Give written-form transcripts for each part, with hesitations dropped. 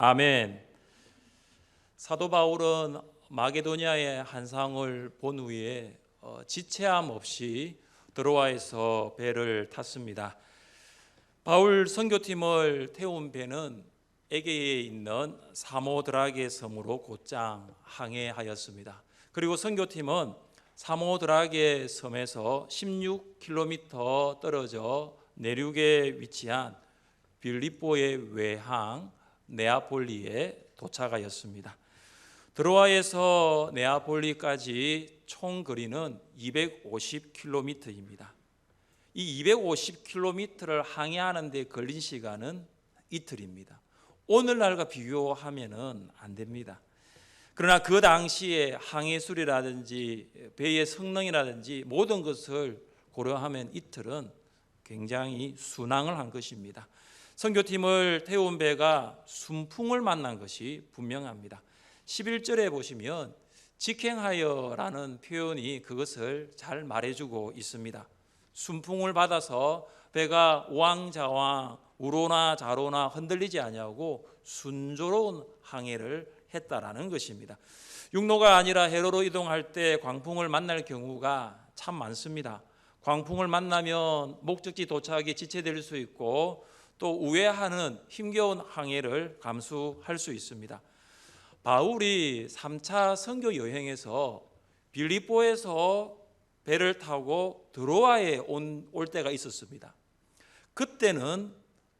아멘. 사도 바울은 마게도냐의 환상을 본 후에 지체함 없이 드로아에서 배를 탔습니다. 바울 선교팀을 태운 배는 에게에 있는 사모드라게 섬으로 곧장 항해하였습니다. 그리고 선교팀은 사모드라게 섬에서 16km 떨어져 내륙에 위치한 빌립보의 외항 네아폴리에 도착하였습니다. 드로아에서 네아폴리까지 총 거리는 250km입니다. 이 250km를 항해하는 데 걸린 시간은 이틀입니다. 오늘날과 비교하면 안 됩니다. 그러나 그 당시에 항해술이라든지 배의 성능이라든지 모든 것을 고려하면 이틀은 굉장히 순항을 한 것입니다. 선교팀을 태운 배가 순풍을 만난 것이 분명합니다. 11절에 보시면 직행하여라는 표현이 그것을 잘 말해주고 있습니다. 순풍을 받아서 배가 우왕좌왕 우로나 좌로나 흔들리지 아니하고 순조로운 항해를 했다라는 것입니다. 육로가 아니라 해로로 이동할 때 광풍을 만날 경우가 참 많습니다. 광풍을 만나면 목적지 도착이 지체될 수 있고 또 우회하는 힘겨운 항해를 감수할 수 있습니다. 바울이 3차 선교 여행에서 빌립보에서 배를 타고 드로아에 올 때가 있었습니다. 그때는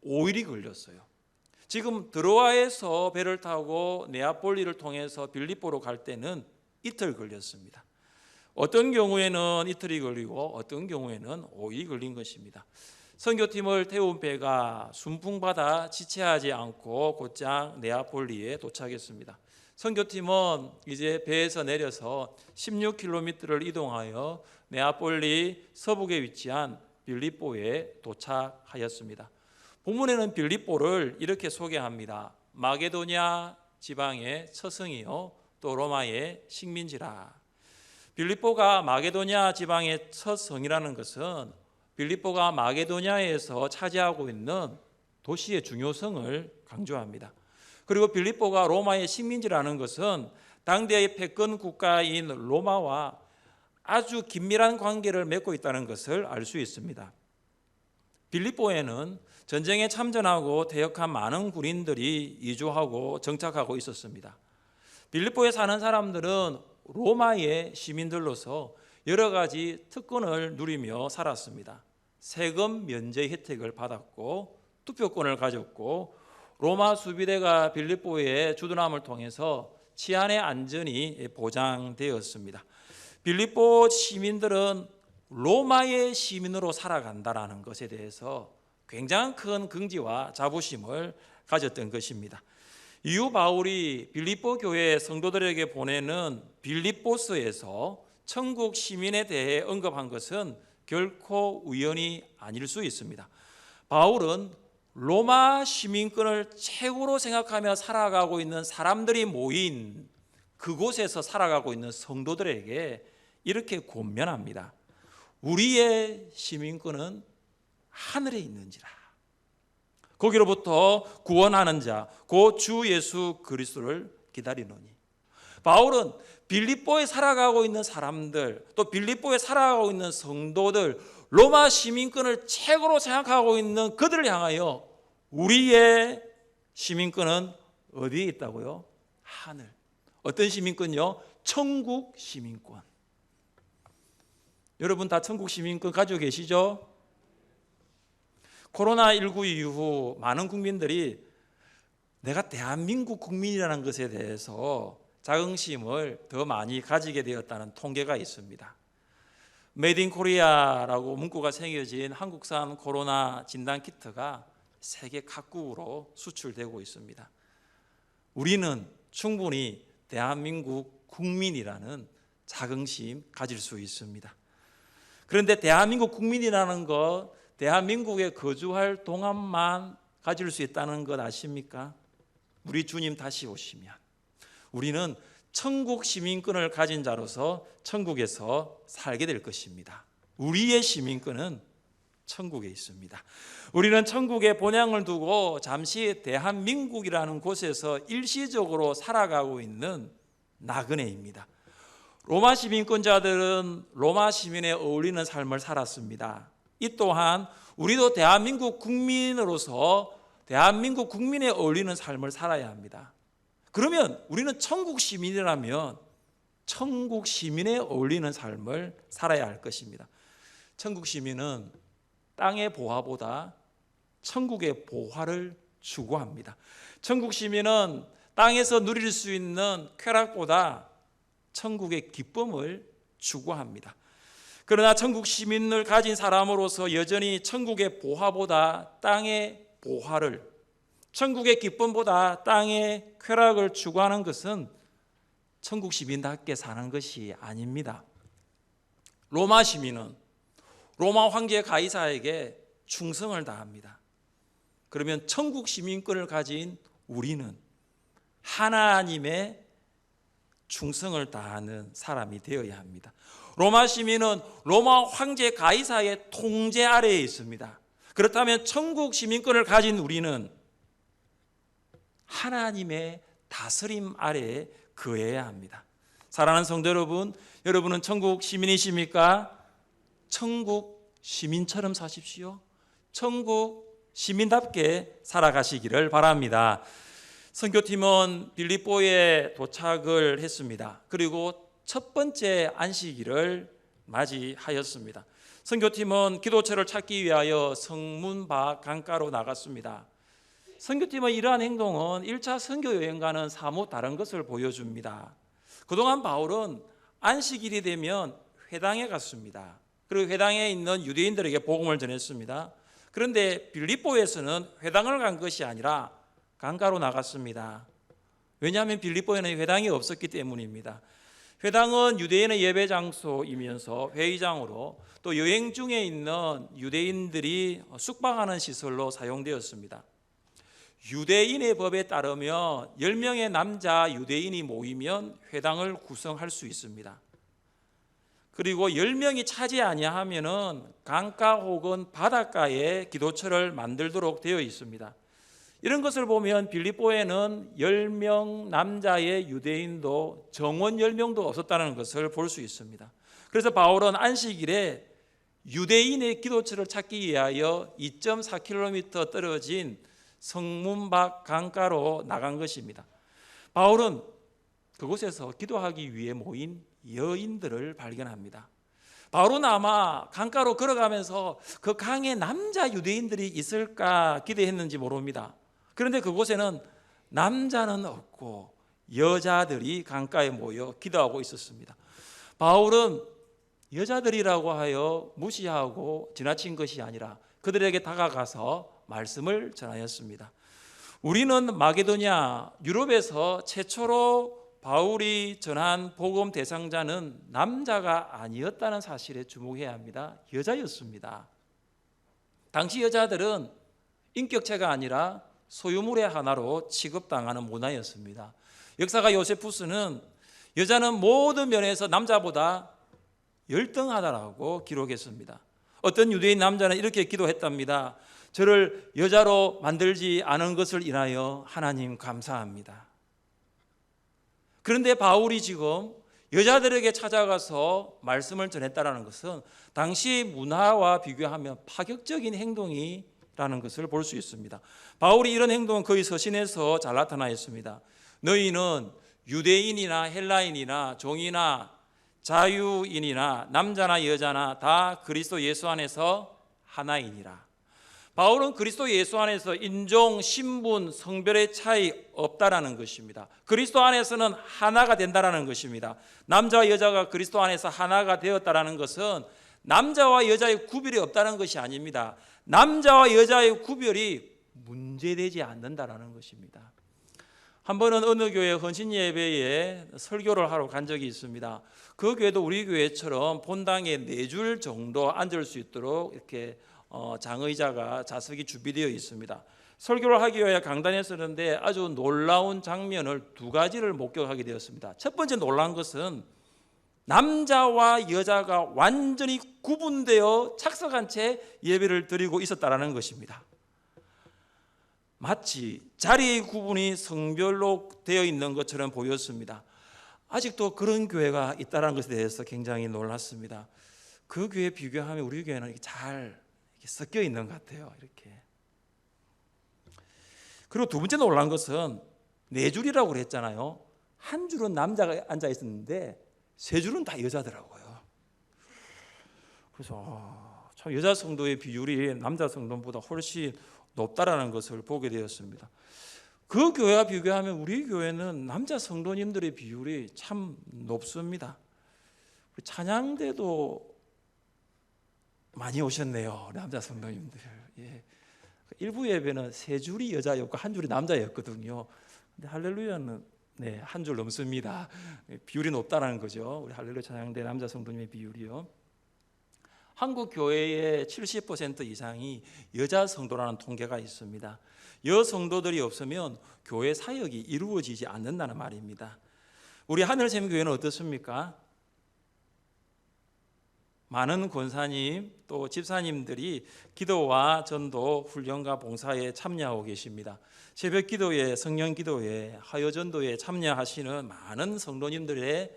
5일이 걸렸어요. 지금 드로아에서 배를 타고 네아폴리를 통해서 빌립보로 갈 때는 이틀 걸렸습니다. 어떤 경우에는 이틀이 걸리고 어떤 경우에는 5일이 걸린 것입니다. 선교팀을 태운 배가 순풍받아 지체하지 않고 곧장 네아폴리에 도착했습니다. 선교팀은 이제 배에서 내려서 16km를 이동하여 네아폴리 서북에 위치한 빌립보에 도착하였습니다. 본문에는 빌립보를 이렇게 소개합니다. 마게도냐 지방의 처성이요 또 로마의 식민지라. 빌립보가 마게도냐 지방의 첫 성이라는 것은 빌립보가 마게도냐에서 차지하고 있는 도시의 중요성을 강조합니다. 그리고 빌립보가 로마의 식민지라는 것은 당대의 패권 국가인 로마와 아주 긴밀한 관계를 맺고 있다는 것을 알 수 있습니다. 빌립보에는 전쟁에 참전하고 퇴역한 많은 군인들이 이주하고 정착하고 있었습니다. 빌립보에 사는 사람들은 로마의 시민들로서 여러 가지 특권을 누리며 살았습니다. 세금 면제 혜택을 받았고 투표권을 가졌고 로마 수비대가 빌립보의 주둔함을 통해서 치안의 안전이 보장되었습니다. 빌립보 시민들은 로마의 시민으로 살아간다는 것에 대해서 굉장히 큰 긍지와 자부심을 가졌던 것입니다. 이후 바울이 빌립보 교회 성도들에게 보내는 빌립보서에서 천국 시민에 대해 언급한 것은 결코 우연이 아닐 수 있습니다. 바울은 로마 시민권을 최고로 생각하며 살아가고 있는 사람들이 모인 그곳에서 살아가고 있는 성도들에게 이렇게 권면합니다. 우리의 시민권은 하늘에 있는지라. 거기로부터 구원하는 자, 곧 주 예수 그리스도를 기다리노니. 바울은 빌립보에 살아가고 있는 사람들, 또 빌립보에 살아가고 있는 성도들, 로마 시민권을 최고로 생각하고 있는 그들을 향하여 우리의 시민권은 어디에 있다고요? 하늘. 어떤 시민권요? 천국 시민권. 여러분 다 천국 시민권 가지고 계시죠? 코로나19 이후 많은 국민들이 내가 대한민국 국민이라는 것에 대해서 자긍심을 더 많이 가지게 되었다는 통계가 있습니다. 메이드 인 코리아라고 문구가 새겨진 한국산 코로나 진단 키트가 세계 각국으로 수출되고 있습니다. 우리는 충분히 대한민국 국민이라는 자긍심 가질 수 있습니다. 그런데 대한민국 국민이라는 것, 대한민국에 거주할 동안만 가질 수 있다는 것 아십니까? 우리 주님 다시 오시면 우리는 천국 시민권을 가진 자로서 천국에서 살게 될 것입니다. 우리의 시민권은 천국에 있습니다. 우리는 천국에 본향을 두고 잠시 대한민국이라는 곳에서 일시적으로 살아가고 있는 나그네입니다. 로마 시민권자들은 로마 시민에 어울리는 삶을 살았습니다. 이 또한 우리도 대한민국 국민으로서 대한민국 국민에 어울리는 삶을 살아야 합니다. 그러면 우리는 천국 시민이라면 천국 시민에 어울리는 삶을 살아야 할 것입니다. 천국 시민은 땅의 보화보다 천국의 보화를 추구합니다. 천국 시민은 땅에서 누릴 수 있는 쾌락보다 천국의 기쁨을 추구합니다. 그러나 천국 시민을 가진 사람으로서 여전히 천국의 보화보다 땅의 보화를, 천국의 기쁨보다 땅의 쾌락을 추구하는 것은 천국 시민답게 사는 것이 아닙니다. 로마 시민은 로마 황제 가이사에게 충성을 다합니다. 그러면 천국 시민권을 가진 우리는 하나님의 충성을 다하는 사람이 되어야 합니다. 로마 시민은 로마 황제 가이사의 통제 아래에 있습니다. 그렇다면 천국 시민권을 가진 우리는 하나님의 다스림 아래에 거해야 합니다. 사랑하는 성도 여러분, 여러분은 천국 시민이십니까? 천국 시민처럼 사십시오. 천국 시민답게 살아가시기를 바랍니다. 선교팀은 빌립보에 도착을 했습니다. 그리고 첫 번째 안식일을 맞이하였습니다. 선교팀은 기도처를 찾기 위하여 성문 밖 강가로 나갔습니다. 선교팀의 이러한 행동은 1차 선교 여행과는 사뭇 다른 것을 보여줍니다. 그동안 바울은 안식일이 되면 회당에 갔습니다. 그리고 회당에 있는 유대인들에게 복음을 전했습니다. 그런데 빌립보에서는 회당을 간 것이 아니라 강가로 나갔습니다. 왜냐하면 빌립보에는 회당이 없었기 때문입니다. 회당은 유대인의 예배 장소이면서 회의장으로 또 여행 중에 있는 유대인들이 숙박하는 시설로 사용되었습니다. 유대인의 법에 따르면 10명의 남자 유대인이 모이면 회당을 구성할 수 있습니다. 그리고 10명이 차지 아니하면은 강가 혹은 바닷가에 기도처를 만들도록 되어 있습니다. 이런 것을 보면 빌립보에는 10명 남자의 유대인도 정원 10명도 없었다는 것을 볼 수 있습니다. 그래서 바울은 안식일에 유대인의 기도처를 찾기 위하여 2.4km 떨어진 성문 밖 강가로 나간 것입니다. 바울은 그곳에서 기도하기 위해 모인 여인들을 발견합니다. 바울은 아마 강가로 걸어가면서 그 강에 남자 유대인들이 있을까 기대했는지 모릅니다. 그런데 그곳에는 남자는 없고 여자들이 강가에 모여 기도하고 있었습니다. 바울은 여자들이라고 하여 무시하고 지나친 것이 아니라 그들에게 다가가서 말씀을 전하였습니다. 우리는 마게도냐 유럽에서 최초로 바울이 전한 복음 대상자는 남자가 아니었다는 사실에 주목해야 합니다. 여자였습니다. 당시 여자들은 인격체가 아니라 소유물의 하나로 취급당하는 문화였습니다. 역사가 요세푸스는 여자는 모든 면에서 남자보다 열등하다라고 기록했습니다. 어떤 유대인 남자는 이렇게 기도했답니다. 저를 여자로 만들지 않은 것을 인하여 하나님 감사합니다. 그런데 바울이 지금 여자들에게 찾아가서 말씀을 전했다는 것은 당시 문화와 비교하면 파격적인 행동이라는 것을 볼 수 있습니다. 바울이 이런 행동은 거의 서신에서 잘 나타나 있습니다. 너희는 유대인이나 헬라인이나 종이나 자유인이나 남자나 여자나 다 그리스도 예수 안에서 하나이니라. 바울은 그리스도 예수 안에서 인종, 신분, 성별의 차이 없다라는 것입니다. 그리스도 안에서는 하나가 된다라는 것입니다. 남자와 여자가 그리스도 안에서 하나가 되었다라는 것은 남자와 여자의 구별이 없다는 것이 아닙니다. 남자와 여자의 구별이 문제되지 않는다라는 것입니다. 한 번은 어느 교회 헌신 예배에 설교를 하러 간 적이 있습니다. 그 교회도 우리 교회처럼 본당에 4줄 정도 앉을 수 있도록 이렇게 장의자가 좌석이 준비되어 있습니다. 설교를 하기 위해 강단에 서는데 아주 놀라운 장면을 2가지를 목격하게 되었습니다. 첫 번째 놀라운 것은 남자와 여자가 완전히 구분되어 착석한 채 예배를 드리고 있었다라는 것입니다. 마치 자리의 구분이 성별로 되어 있는 것처럼 보였습니다. 아직도 그런 교회가 있다는 것에 대해서 굉장히 놀랐습니다. 그 교회 비교하면 우리 교회는 잘 섞여 있는 것 같아요. 이렇게. 그리고 두 번째 놀란 것은 네 줄이라고 그랬잖아요. 한 줄은 남자가 앉아 있었는데 세 줄은 다 여자더라고요. 그래서 참 여자 성도의 비율이 남자 성도보다 훨씬 높다라는 것을 보게 되었습니다. 그 교회와 비교하면 우리 교회는 남자 성도님들의 비율이 참 높습니다. 찬양대도 많이 오셨네요, 남자 성도님들. 예. 일부 예배는 세 줄이 여자였고 한 줄이 남자였거든요. 근데 할렐루야는 한 줄 넘습니다. 비율이 높다는 거죠. 우리 할렐루야 찬양대 남자 성도님의 비율이요. 한국 교회의 70% 이상이 여자 성도라는 통계가 있습니다. 여성도들이 없으면 교회 사역이 이루어지지 않는다는 말입니다. 우리 하늘샘교회는 어떻습니까? 많은 권사님 또 집사님들이 기도와 전도, 훈련과 봉사에 참여하고 계십니다. 새벽 기도에, 성령 기도에, 하여 전도에 참여하시는 많은 성도님들의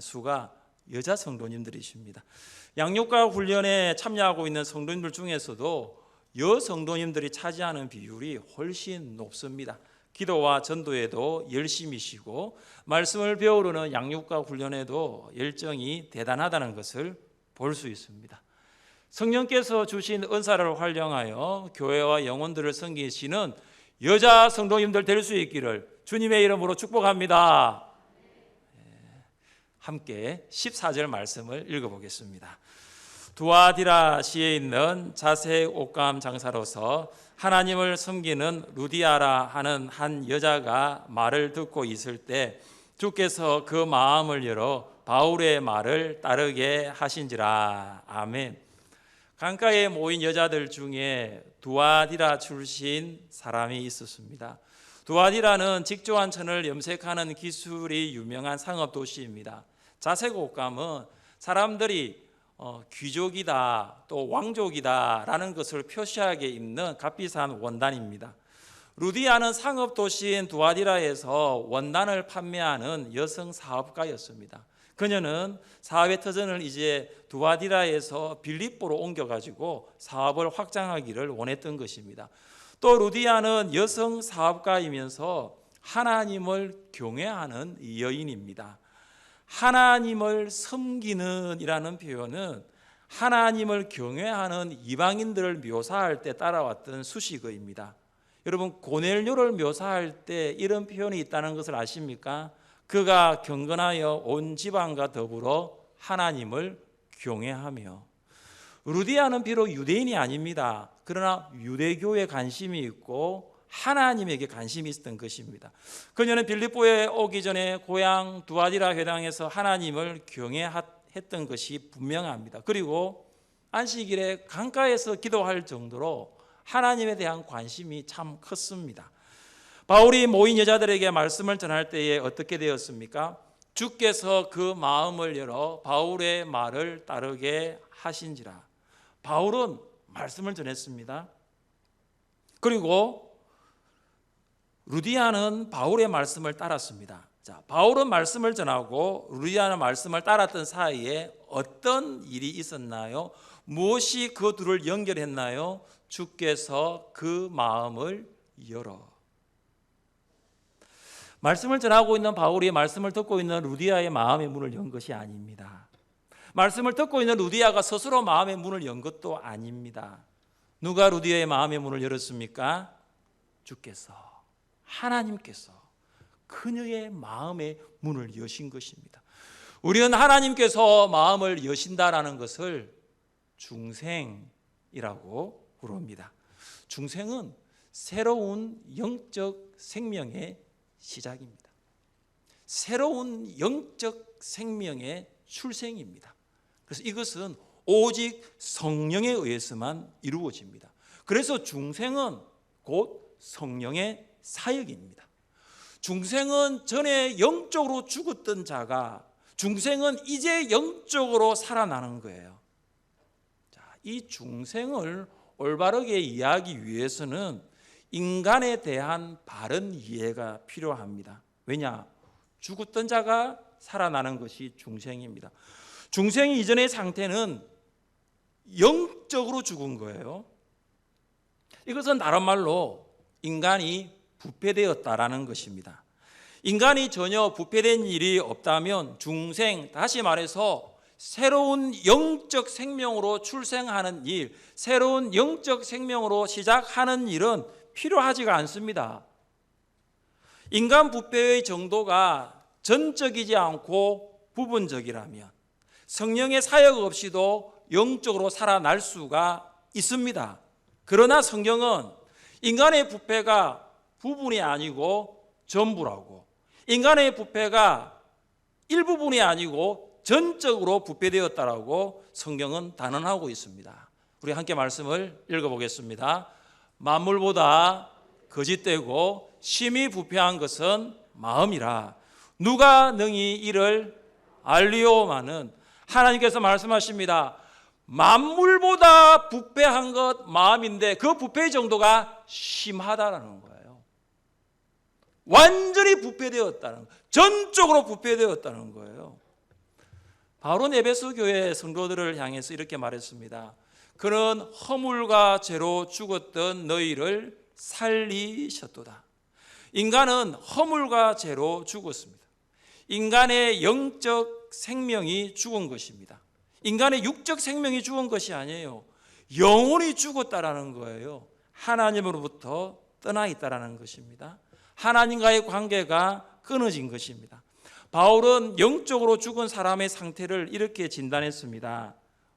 수가 여자 성도님들이십니다. 양육과 훈련에 참여하고 있는 성도님들 중에서도 여성도님들이 차지하는 비율이 훨씬 높습니다. 기도와 전도에도 열심히시고 말씀을 배우려는 양육과 훈련에도 열정이 대단하다는 것을 볼 수 있습니다. 성령께서 주신 은사를 활용하여 교회와 영혼들을 섬기시는 여자 성도님들 될 수 있기를 주님의 이름으로 축복합니다. 함께 14절 말씀을 읽어보겠습니다. 두아디라시에 있는 자색 옷감 장사로서 하나님을 섬기는 루디아라 하는 한 여자가 말을 듣고 있을 때 주께서 그 마음을 열어 바울의 말을 따르게 하신지라. 아멘. 강가에 모인 여자들 중에 두아디라 출신 사람이 있었습니다. 두아디라는 직조한천을 염색하는 기술이 유명한 상업 도시입니다. 자색 옷감은 사람들이 귀족이다 또 왕족이다라는 것을 표시하게 입는 값비싼 원단입니다. 루디아는 상업 도시인 두아디라에서 원단을 판매하는 여성 사업가였습니다. 그녀는 사업의 터전을 이제 두아디라에서 빌립보로 옮겨가지고 사업을 확장하기를 원했던 것입니다. 또 루디아는 여성 사업가이면서 하나님을 경외하는 여인입니다. 하나님을 섬기는 이라는 표현은 하나님을 경외하는 이방인들을 묘사할 때 따라왔던 수식어입니다. 여러분 고넬료를 묘사할 때 이런 표현이 있다는 것을 아십니까? 그가 경건하여 온 지방과 더불어 하나님을 경외하며. 루디아는 비록 유대인이 아닙니다. 그러나 유대교에 관심이 있고 하나님에게 관심이 있었던 것입니다. 그녀는 빌립보에 오기 전에 고향 두아디라 회당에서 하나님을 경외했던 것이 분명합니다. 그리고 안식일에 강가에서 기도할 정도로 하나님에 대한 관심이 참 컸습니다. 바울이 모인 여자들에게 말씀을 전할 때에 어떻게 되었습니까? 주께서 그 마음을 열어 바울의 말을 따르게 하신지라. 바울은 말씀을 전했습니다. 그리고 루디아는 바울의 말씀을 따랐습니다. 자, 바울은 말씀을 전하고 루디아는 말씀을 따랐던 사이에 어떤 일이 있었나요? 무엇이 그 둘을 연결했나요? 주께서 그 마음을 열어. 말씀을 전하고 있는 바울이 말씀을 듣고 있는 루디아의 마음의 문을 연 것이 아닙니다. 말씀을 듣고 있는 루디아가 스스로 마음의 문을 연 것도 아닙니다. 누가 루디아의 마음의 문을 열었습니까? 주께서, 하나님께서 그녀의 마음의 문을 여신 것입니다. 우리는 하나님께서 마음을 여신다라는 것을 중생이라고 부릅니다. 중생은 새로운 영적 생명의 시작입니다. 새로운 영적 생명의 출생입니다. 그래서 이것은 오직 성령에 의해서만 이루어집니다. 그래서 중생은 곧 성령의 사역입니다. 중생은 전에 영적으로 죽었던 자가 중생은 이제 영적으로 살아나는 거예요. 자, 이 중생을 올바르게 이해하기 위해서는 인간에 대한 바른 이해가 필요합니다. 왜냐? 죽었던 자가 살아나는 것이 중생입니다. 중생이 이전의 상태는 영적으로 죽은 거예요. 이것은 다른 말로 인간이 부패되었다라는 것입니다. 인간이 전혀 부패된 일이 없다면 중생, 다시 말해서 새로운 영적 생명으로 출생하는 일, 새로운 영적 생명으로 시작하는 일은 필요하지가 않습니다. 인간 부패의 정도가 전적이지 않고 부분적이라면 성령의 사역 없이도 영적으로 살아날 수가 있습니다. 그러나 성경은 인간의 부패가 부분이 아니고 전부라고, 인간의 부패가 일부분이 아니고 전적으로 부패되었다라고 성경은 단언하고 있습니다. 우리 함께 말씀을 읽어보겠습니다. 만물보다 거짓되고 심히 부패한 것은 마음이라. 누가 능히 이를 알리오마는. 하나님께서 말씀하십니다. 만물보다 부패한 것 마음인데 그 부패의 정도가 심하다라는 거예요. 완전히 부패되었다는, 전적으로 부패되었다는 거예요. 바울은 에베소 교회 성도들을 향해서 이렇게 말했습니다. 그는 허물과 죄로 죽었던 너희를 살리셨도다. 인간은 허물과 죄로 죽었습니다. 인간의 영적 생명이 죽은 것입니다. 인간의 육적 생명이 죽은 것이 아니에요. 영혼이 죽었다라는 거예요. 하나님으로부터 떠나 있다라는 것입니다. 하나님과의 관계가 끊어진 것입니다. 바울은 영적으로 죽은 사람의 상태를 이렇게 진단했습니다.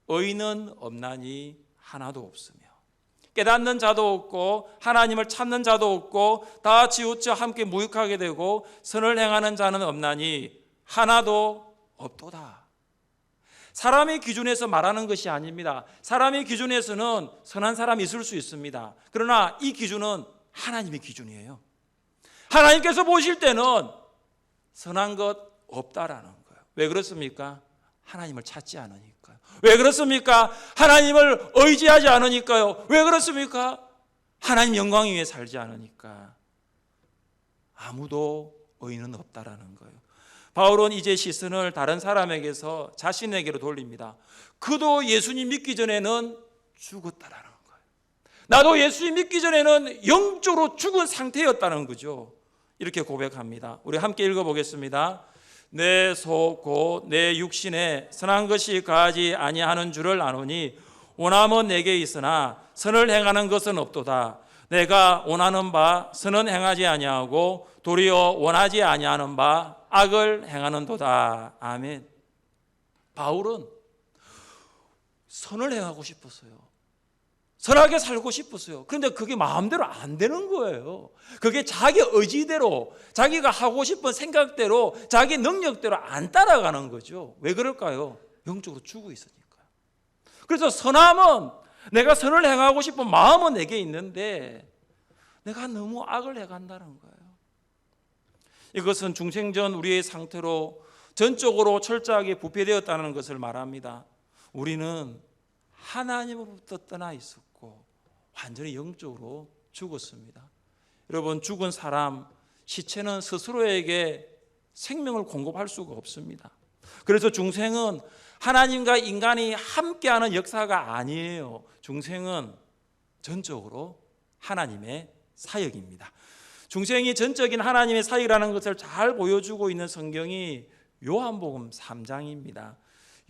의인은 없나니 하나도 없으며 깨닫는 자도 없고 하나님을 찾는 자도 없고 다 치우쳐 함께 무익하게 되고 선을 행하는 자는 없나니 하나도 없도다. 사람의 기준에서 말하는 것이 아닙니다. 사람의 기준에서는 선한 사람이 있을 수 있습니다. 그러나 이 기준은 하나님의 기준이에요. 하나님께서 보실 때는 선한 것 없다라는 거예요. 왜 그렇습니까? 하나님을 찾지 않으니까요. 왜 그렇습니까? 하나님을 의지하지 않으니까요. 왜 그렇습니까? 하나님 영광 위에 살지 않으니까. 아무도 의인은 없다라는 거예요. 바울은 이제 시선을 다른 사람에게서 자신에게로 돌립니다. 그도 예수님 믿기 전에는 죽었다라는 거예요. 나도 예수님 믿기 전에는 영적으로 죽은 상태였다는 거죠. 이렇게 고백합니다. 우리 함께 읽어보겠습니다. 내 속 곧 내 육신에 선한 것이 가하지 아니하는 줄을 아노니 원함은 내게 있으나 선을 행하는 것은 없도다. 내가 원하는 바 선은 행하지 아니하고 도리어 원하지 아니하는 바 악을 행하는도다. 아멘. 바울은 선을 행하고 싶었어요. 선하게 살고 싶었어요. 그런데 그게 마음대로 안 되는 거예요. 그게 자기 의지대로, 자기가 하고 싶은 생각대로, 자기 능력대로 안 따라가는 거죠. 왜 그럴까요? 영적으로 죽어 있으니까요. 그래서 선함은, 내가 선을 행하고 싶은 마음은 내게 있는데 내가 너무 악을 해간다는 거예요. 이것은 중생전 우리의 상태로 전적으로 철저하게 부패되었다는 것을 말합니다. 우리는 하나님으로부터 떠나 있었고 완전히 영적으로 죽었습니다. 여러분, 죽은 사람 시체는 스스로에게 생명을 공급할 수가 없습니다. 그래서 중생은 하나님과 인간이 함께하는 역사가 아니에요. 중생은 전적으로 하나님의 사역입니다. 중생이 전적인 하나님의 사역이라는 것을 잘 보여주고 있는 성경이 요한복음 3장입니다.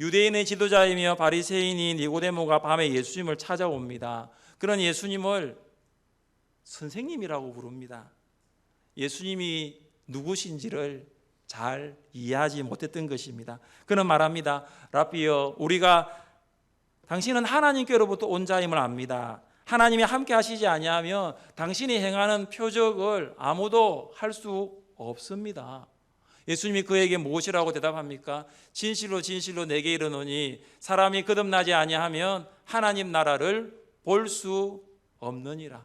유대인의 지도자이며 바리새인인 니고데모가 밤에 예수님을 찾아옵니다. 그런 예수님을 선생님이라고 부릅니다. 예수님이 누구신지를 잘 이해하지 못했던 것입니다. 그는 말합니다. 라비여, 우리가 당신은 하나님께로부터 온 자임을 압니다. 하나님이 함께 하시지 아니하면 당신이 행하는 표적을 아무도 할 수 없습니다. 예수님이 그에게 무엇이라고 대답합니까? 진실로 진실로 내게 이르노니 사람이 거듭나지 아니하면 하나님 나라를 볼 수 없느니라.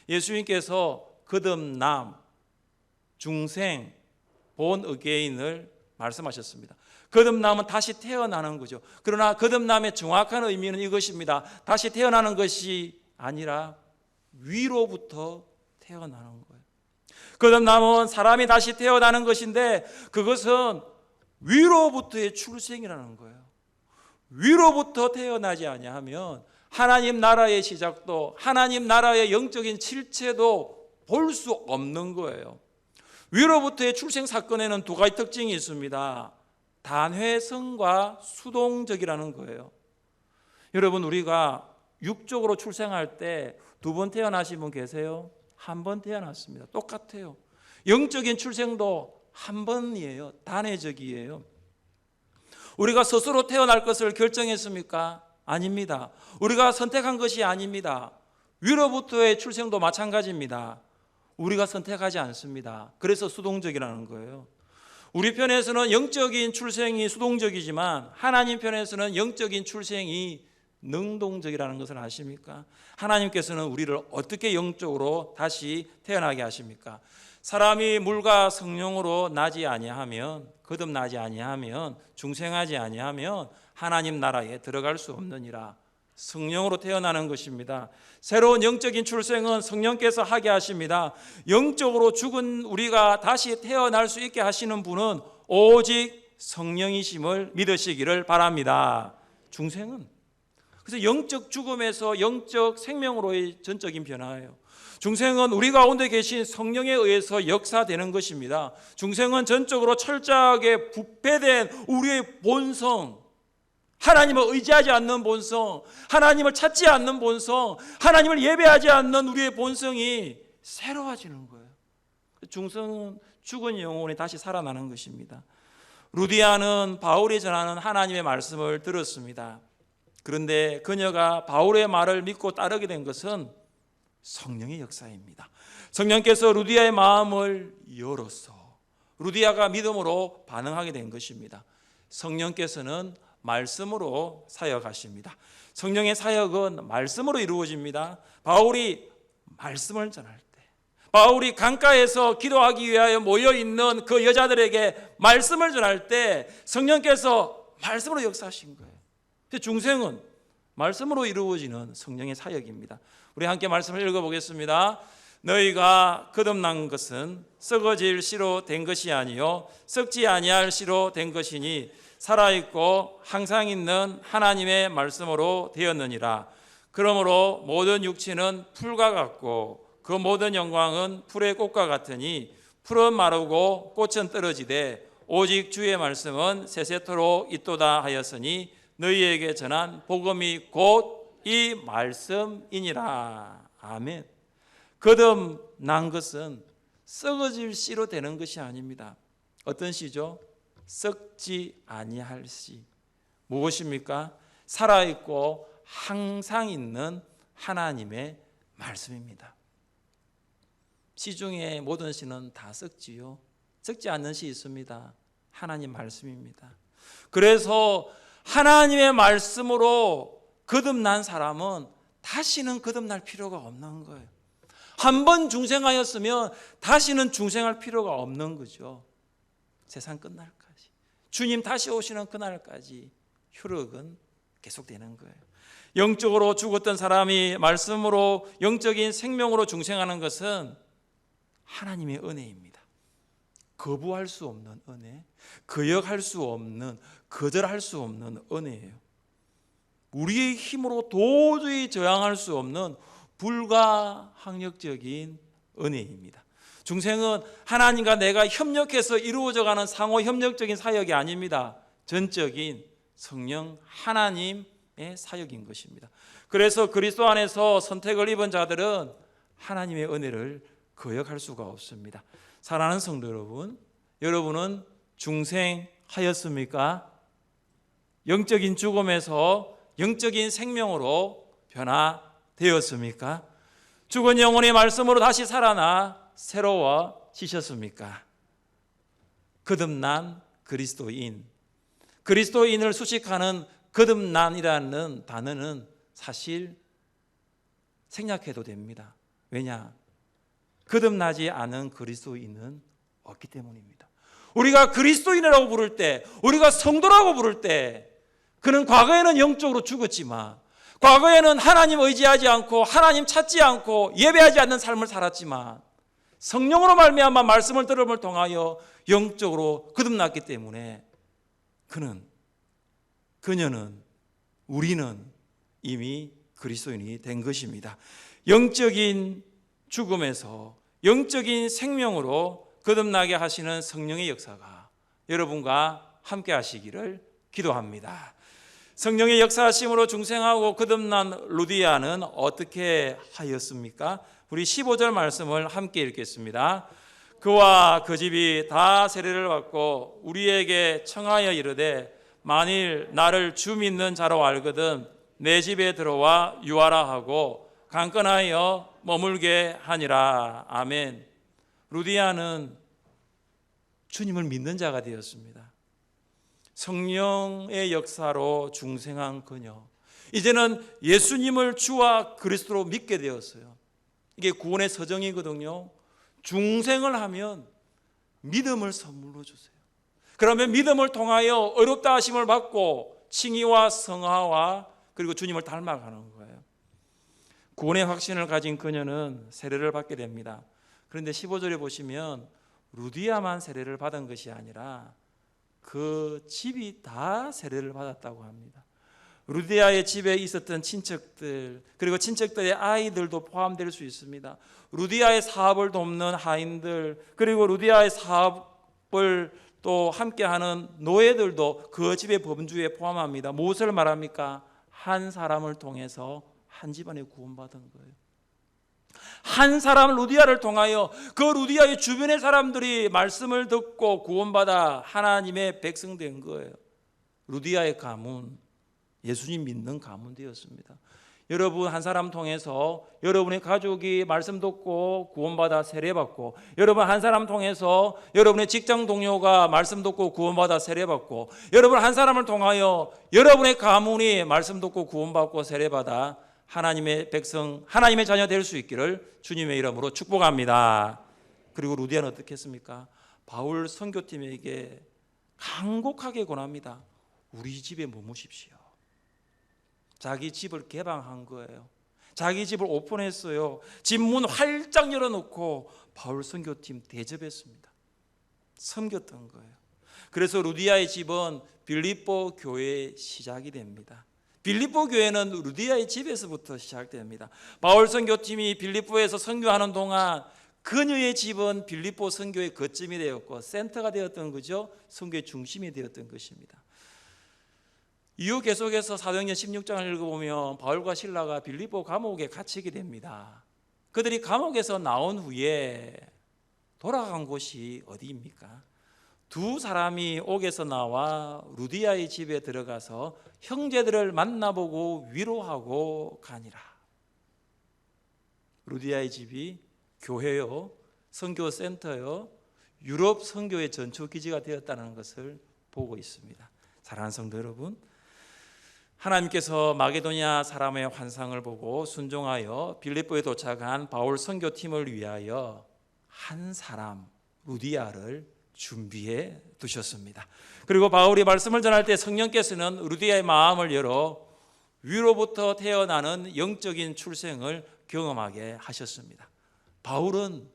예수님께서 거듭남, 중생, 본 어게인을 말씀하셨습니다. 거듭남은 다시 태어나는 거죠. 그러나 거듭남의 정확한 의미는 이것입니다. 다시 태어나는 것이 아니라 위로부터 태어나는 거예요. 거듭남은 사람이 다시 태어나는 것인데 그것은 위로부터의 출생이라는 거예요. 위로부터 태어나지 아니하면 하나님 나라의 시작도 하나님 나라의 영적인 실체도 볼 수 없는 거예요. 위로부터의 출생 사건에는 두 가지 특징이 있습니다. 단회성과 수동적이라는 거예요. 여러분, 우리가 육적으로 출생할 때 두 번 태어나신 분 계세요? 한 번 태어났습니다. 똑같아요. 영적인 출생도 한 번이에요. 단회적이에요. 우리가 스스로 태어날 것을 결정했습니까? 아닙니다. 우리가 선택한 것이 아닙니다. 위로부터의 출생도 마찬가지입니다. 우리가 선택하지 않습니다. 그래서 수동적이라는 거예요. 우리 편에서는 영적인 출생이 수동적이지만 하나님 편에서는 영적인 출생이 능동적이라는 것을 아십니까? 하나님께서는 우리를 어떻게 영적으로 다시 태어나게 하십니까? 사람이 물과 성령으로 나지 아니하면, 거듭나지 아니하면, 중생하지 아니하면 하나님 나라에 들어갈 수 없느니라. 성령으로 태어나는 것입니다. 새로운 영적인 출생은 성령께서 하게 하십니다. 영적으로 죽은 우리가 다시 태어날 수 있게 하시는 분은 오직 성령이심을 믿으시기를 바랍니다. 중생은 그래서 영적 죽음에서 영적 생명으로의 전적인 변화예요. 중생은 우리 가운데 계신 성령에 의해서 역사되는 것입니다. 중생은 전적으로 철저하게 부패된 우리의 본성, 하나님을 의지하지 않는 본성, 하나님을 찾지 않는 본성, 하나님을 예배하지 않는 우리의 본성이 새로워지는 거예요. 중생은 죽은 영혼이 다시 살아나는 것입니다. 루디아는 바울이 전하는 하나님의 말씀을 들었습니다. 그런데 그녀가 바울의 말을 믿고 따르게 된 것은 성령의 역사입니다. 성령께서 루디아의 마음을 열어서 루디아가 믿음으로 반응하게 된 것입니다. 성령께서는 말씀으로 사역하십니다. 성령의 사역은 말씀으로 이루어집니다. 바울이 말씀을 전할 때, 바울이 강가에서 기도하기 위하여 모여있는 그 여자들에게 말씀을 전할 때 성령께서 말씀으로 역사하신 거예요. 중생은 말씀으로 이루어지는 성령의 사역입니다. 우리 함께 말씀을 읽어보겠습니다. 너희가 거듭난 것은 썩어질 씨로 된 것이 아니요 썩지 아니할 씨로 된 것이니 살아있고 항상 있는 하나님의 말씀으로 되었느니라. 그러므로 모든 육체는 풀과 같고 그 모든 영광은 풀의 꽃과 같으니 풀은 마르고 꽃은 떨어지되 오직 주의 말씀은 세세토록 있도다 하였으니 너희에게 전한 복음이 곧 이 말씀이니라. 아멘. 거듭난 것은 썩어질 씨로 되는 것이 아닙니다. 어떤 씨죠? 썩지 아니할 씨. 무엇입니까? 살아있고 항상 있는 하나님의 말씀입니다. 씨 중에 모든 씨는 다 썩지요. 썩지 않는 씨 있습니다. 하나님 말씀입니다. 그래서 하나님의 말씀으로 거듭난 사람은 다시는 거듭날 필요가 없는 거예요. 한 번 중생하였으면 다시는 중생할 필요가 없는 거죠. 세상 끝날까지, 주님 다시 오시는 그날까지 효력은 계속되는 거예요. 영적으로 죽었던 사람이 말씀으로 영적인 생명으로 중생하는 것은 하나님의 은혜입니다. 거부할 수 없는 은혜, 거역할 수 없는, 거절할 수 없는 은혜예요. 우리의 힘으로 도저히 저항할 수 없는 불가항력적인 은혜입니다. 중생은 하나님과 내가 협력해서 이루어져가는 상호 협력적인 사역이 아닙니다. 전적인 성령 하나님의 사역인 것입니다. 그래서 그리스도 안에서 선택을 입은 자들은 하나님의 은혜를 거역할 수가 없습니다. 사랑하는 성도 여러분, 여러분은 중생하였습니까? 영적인 죽음에서 영적인 생명으로 변화되었습니까? 죽은 영혼의 말씀으로 다시 살아나 새로워지셨습니까? 거듭난 그리스도인, 그리스도인을 수식하는 거듭난이라는 단어는 사실 생략해도 됩니다. 왜냐? 거듭나지 않은 그리스도인은 없기 때문입니다. 우리가 그리스도인이라고 부를 때, 우리가 성도라고 부를 때, 그는 과거에는 영적으로 죽었지만, 과거에는 하나님 의지하지 않고 하나님 찾지 않고 예배하지 않는 삶을 살았지만, 성령으로 말씀을 들음을 통하여 영적으로 거듭났기 때문에 우리는 이미 그리스도인이 된 것입니다. 영적인 죽음에서 영적인 생명으로 거듭나게 하시는 성령의 역사가 여러분과 함께 하시기를 기도합니다. 성령의 역사하심으로 중생하고 거듭난 루디아는 어떻게 하였습니까? 우리 15절 말씀을 함께 읽겠습니다. 그와 그 집이 다 세례를 받고 우리에게 청하여 이르되 만일 나를 주 믿는 자로 알거든 내 집에 들어와 유하라 하고 강건하여 머물게 하니라. 아멘. 루디아는 주님을 믿는 자가 되었습니다. 성령의 역사로 중생한 그녀, 이제는 예수님을 주와 그리스도로 믿게 되었어요. 이게 구원의 서정이거든요. 중생을 하면 믿음을 선물로 주세요. 그러면 믿음을 통하여 어렵다 하심을 받고 칭의와 성화와 그리고 주님을 닮아가는 거예요. 구원의 확신을 가진 그녀는 세례를 받게 됩니다. 그런데 15절에 보시면 루디아만 세례를 받은 것이 아니라 그 집이 다 세례를 받았다고 합니다. 루디아의 집에 있었던 친척들, 그리고 친척들의 아이들도 포함될 수 있습니다. 루디아의 사업을 돕는 하인들, 그리고 루디아의 사업을 또 함께하는 노예들도 그 집의 범주에 포함합니다. 무엇을 말합니까? 한 사람을 통해서 한 집안에 구원받은 거예요. 한 사람 루디아를 통하여 그 루디아의 주변의 사람들이 말씀을 듣고 구원받아 하나님의 백성 된 거예요. 루디아의 가문, 예수님 믿는 가문 되었습니다. 여러분 한 사람 통해서 여러분의 가족이 말씀 듣고 구원받아 세례받고, 여러분 한 사람 통해서 여러분의 직장 동료가 말씀 듣고 구원받아 세례받고, 여러분 한 사람을 통하여 여러분의 가문이 말씀 듣고 구원받고 세례받아 하나님의 백성, 하나님의 자녀 될 수 있기를 주님의 이름으로 축복합니다. 그리고 루디아는 어떻게 했습니까? 바울 선교팀에게 간곡하게 권합니다. 우리 집에 머무십시오. 자기 집을 개방한 거예요. 자기 집을 오픈했어요. 집 문 활짝 열어놓고 바울 선교팀 대접했습니다. 섬겼던 거예요. 그래서 루디아의 집은 빌립보 교회의 시작이 됩니다. 빌립보 교회는 루디아의 집에서부터 시작됩니다. 바울 선교팀이 빌립보에서 선교하는 동안 그녀의 집은 빌립보 선교의 거점이 되었고 센터가 되었던 거죠. 선교의 중심이 되었던 것입니다. 이후 계속해서 사도행전 16장을 읽어보면 바울과 실라가 빌립보 감옥에 갇히게 됩니다. 그들이 감옥에서 나온 후에 돌아간 곳이 어디입니까? 두 사람이 옥에서 나와 루디아의 집에 들어가서 형제들을 만나보고 위로하고 가니라. 루디아의 집이 교회요, 선교센터요, 유럽 선교의 전초기지가 되었다는 것을 보고 있습니다. 사랑하는 성도 여러분, 하나님께서 마게도냐 사람의 환상을 보고 순종하여 빌립보에 도착한 바울 선교팀을 위하여 한 사람 루디아를 준비해 두셨습니다. 그리고 바울이 말씀을 전할 때 성령께서는 루디아의 마음을 열어 위로부터 태어나는 영적인 출생을 경험하게 하셨습니다. 바울은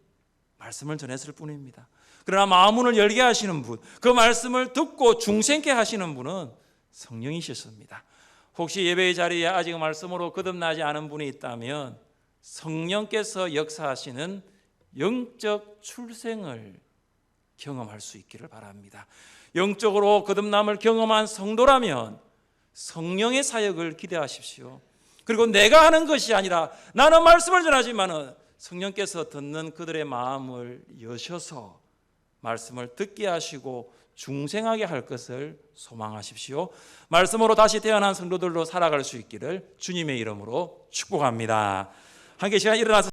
말씀을 전했을 뿐입니다. 그러나 마음문을 열게 하시는 분, 그 말씀을 듣고 중생케 하시는 분은 성령이셨습니다. 혹시 예배의 자리에 아직 말씀으로 거듭나지 않은 분이 있다면 성령께서 역사하시는 영적 출생을 경험할 수 있기를 바랍니다. 영적으로 거듭남을 경험한 성도라면 성령의 사역을 기대하십시오. 그리고 내가 하는 것이 아니라 나는 말씀을 전하지만 성령께서 듣는 그들의 마음을 여셔서 말씀을 듣게 하시고 중생하게 할 것을 소망하십시오. 말씀으로 다시 태어난 성도들로 살아갈 수 있기를 주님의 이름으로 축복합니다. 함께 시간 일어나서